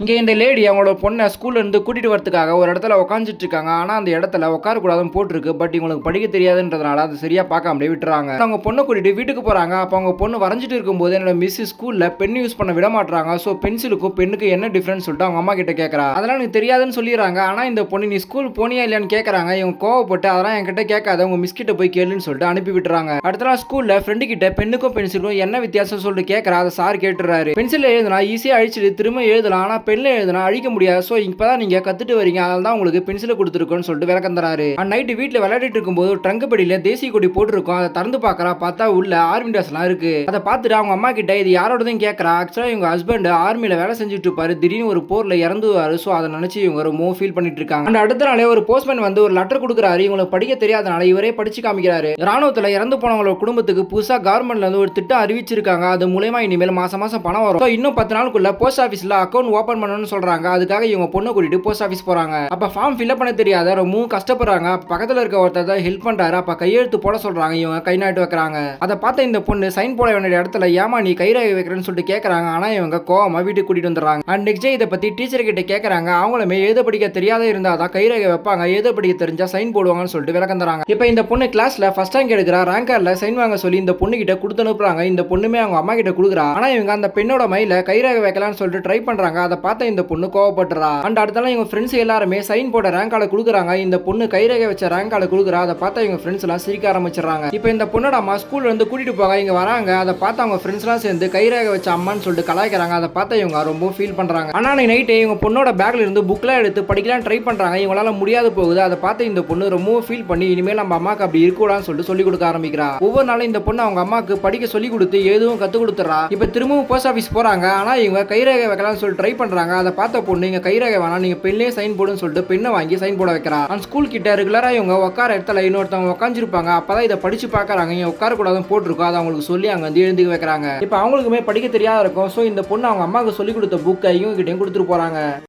இங்க இந்த லேடி அவங்களோட பொண்ண ஸ்கூல்ல இருந்து கூட்டிட்டு வரதுக்காக ஒரு இடத்துல உட்காந்துட்டு இருக்காங்க. ஆனா அந்த இடத்துல உட்காரக்கூடாதுன்னு போட்டிருக்கு. பட் இவங்களுக்கு படிக்க தெரியாதுன்றதுனால அது சரியா பார்க்காமலே விட்டுறாங்க. அவங்க பொண்ண கூட்டிட்டு வீட்டுக்கு போறாங்க. அப்ப அவங்க பொண்ணு வரைஞ்சிட்டு இருக்கும்போது என்னோட மிஸ் ஸ்கூல்ல பென் யூஸ் பண்ண விட மாட்றாங்க. சோ பென்சிலுக்கும் பென்னுக்கும் என்ன டிஃபரன்ஸ் சொல்லிட்டு அவங்க அம்மா கிட்ட கேட்கறா. அதெல்லாம் எனக்கு தெரியாதுன்னு சொல்லிடுறாங்க. ஆனா இந்த பொண்ணு நீ ஸ்கூல் போனியா இல்லையான்னு கேட்கறாங்க. இவங்க கோவப்பட்டு அதெல்லாம் என்கிட்ட கேட்காத உங்க மிஸ் கிட்ட போய் கேளுன்னு சொல்லிட்டு அனுப்பி விட்டுறாங்க. அடுத்த நாள் ஸ்கூல்ல ஃப்ரெண்டு கிட்ட பென்னுக்கும் பென்சிலுக்கும் என்ன வித்தியாசம் சொல்லிட்டு கேட்கறா. அதை சார் கேட்டுறாரு. பென்சில் எழுதுனா ஈஸியா அழிச்சிட்டு திரும்ப எழுதலாம். ஆனா பென்ல எழுதுனா அழிக்க முடியாது. சோ இப்பதான் நீங்க கத்துட்டு வரீங்க. அதனால தான் உங்களுக்கு பென்சிலை கொடுத்துருக்கோன்னு சொல்லிட்டு விளக்கம் தராரு. நைட்டு வீட்டுல விளையாடிட்டு இருக்கும்போது ட்ரங்க் படியில தேசிய கொடி போட்டுருக்கோம். அதை திறந்து பாக்குறா. பார்த்தா உள்ள ஆர்மி ட்ரெஸ் எல்லாம் இருக்கு. அதை பார்த்துட்டு அவங்க அம்மா கிட்ட இது யாரோடதும் கேட்கறா. ஆக்சுவலா இவங்க ஹஸ்பண்ட் ஆர்மியில வேலை செஞ்சுட்டு இருப்பாரு. திடீர்னு ஒரு போர்ல இறந்துவாரு. சோ அதை நினைச்சு இவங்க ரொம்ப ஃபீல் பண்ணிட்டு இருக்காங்க. அந்த அடுத்த நாளே ஒரு போஸ்ட்மேன் வந்து ஒரு லெட்டர் கொடுக்குறாரு. இவங்களுக்கு படிக்க தெரியாதனால இவரே படிச்சு காமிக்கிறாரு. ராணுவத்துல இறந்து போனவங்களோட குடும்பத்துக்கு புதுசா கவர்மெண்ட்ல இருந்து ஒரு திட்டம் அறிவிச்சிருக்காங்க. அது மூலமா இனிமேல் மாசம் மாசம் பணம் வரும். இன்னும் 10 நாளுக்குள்ள போஸ்ட் ஆபீஸ்ல அக்கௌண்ட் ஓபன் பண்ணணும்னு சொல்றாங்க. அதுக்காக இவங்க பொண்ணு கூட்டிட்டு போஸ்ட் ஆபீஸ் போறாங்க. அப்ப ஃபார்ம் ஃபில்அப் பண்ண தெரியாத ரொம்ப கஷ்டப்படுறாங்க. பக்கத்துல இருக்க ஒருத்தர் ஹெல்ப் பண்றாரு. அப்ப கையெழுத்து போட சொல்றாங்க. இவங்க கை நாட்டு வைக்கிறாங்க. அதை பார்த்த இந்த பொண்ணு சைன் போட வேண்டிய இடத்துல ஏமா நீ கைரேகை வைக்கிறேன்னு சொல்லிட்டு கேட்கறாங்க. ஆனா இவங்க கோவமா வீட்டுக்கு கூட்டிட்டு வந்துடுறாங்க. அண்ட் நெக்ஸ்ட் டே இதை பத்தி டீச்சர் கிட்ட கேட்கறாங்க. அவங்களுமே எழுத படிக்க தெரியாத இருந்தாதான் கைரேகை வைப்பாங்க. எழுத படிக்க தெரிஞ்சா சைன் போடுவாங்கன்னு சொல்லிட்டு விளக்கம் தராங்க. இப்ப இந்த பொண்ணு கிளாஸ்ல ஃபர்ஸ்ட் ரேங்க் எடுக்கிறா. ரேங்கர்ல சைன் வாங்க சொல்லி இந்த பொண்ணு கிட்ட கொடுத்து அனுப்புறாங்க. இந்த பொண்ணுமே அவங்க அம்மா கிட்ட கொடுக்குறா. ஆனா இவங்க அந்த பெண்ணோட மயில கைரேகை வைக்கலாம்னு சொல்லிட்டு ட்ரை பண்றாங்க. அதை பார்த்த இந்த பொண்ணு கோவப்படுறா. அண்ட் அடுத்தால இவங்க ஃப்ரெண்ட்ஸ் எல்லாருமே சைன் போட ரேங்க் கார்டு கொடுக்குறாங்க. இந்த பொண்ணு கைரேகை வச்ச ரேங்க் கார்டு கொடுக்குறா. அதை பார்த்து இவங்க ஃப்ரெண்ட்ஸ் எல்லாம் சிரிக்க ஆரம்பிச்சிடறாங்க. இப்போ இந்த பொண்ணோட அம்மா ஸ்கூல்ல இருந்து கூட்டிட்டு போக இங்க வராங்க. அதை பார்த்து அவங்க ஃப்ரெண்ட்ஸ் எல்லாம் சேர்ந்து கைரேகை வச்ச அம்மான்னு சொல்லிட்டு கலாய்க்கிறாங்க. அதை பார்த்து இவங்க ரொம்ப ஃபீல் பண்றாங்க. ஆனா நைட்டே இவங்க பொண்ணோட பேக்ல இருந்து புக்லாம் எடுத்து படிக்கலாம் ட்ரை பண்றாங்க. இவங்களால முடியாது போகுது. அதை பார்த்து இந்த பொண்ணு ரொம்ப ஃபீல் பண்ணி இனிமேல் நம்ம அம்மாக்கு அப்படி இருக்கக்கூடாதுன்னு சொல்லிட்டு சொல்லி கொடுக்க ஆரம்பிக்கிறா. ஒவ்வொரு நாளும் இந்த பொண்ணு அவங்க அம்மாக்கு படிக்க சொல்லி கொடுத்து எதுவும் கத்து கொடுத்துறா. இப்போ திரும்பவும் போஸ்ட் ஆஃபீஸ் போறாங்க. ஆனா இவங்க கைரேகை வைக்கலாம்னு சொல்லிட்டு ட்ரை பண்றாங்க. அதை பார்த்த பொண்ணு இங்க கைரேகை வேணா நீங்க பெண்ணிலே சைன் போடுன்னு சொல்லிட்டு பெண்ணை வாங்கி சைன் போட வைக்கிறா. அந்த ஸ்கூல் கிட்ட ரெகுலரா இவங்க உட்கார இடத்துல இன்னொருத்தவங்க உட்காந்துருப்பாங்க. அப்பதான் இதை படிச்சு பாக்குறாங்க. இங்க உட்கார கூடாதுன்னு போட்டிருக்கோம். அதை அவங்களுக்கு சொல்லி அங்க வந்து எழுந்து வைக்கிறாங்க. இப்போ அவங்களுக்குமே படிக்க தெரியாத இருக்கும். சோ இந்த பொண்ணு அவங்க அம்மாவுக்கு சொல்லி கொடுத்த புக்கை இவங்க கிட்டையும் கொடுத்துட்டு போறாங்க.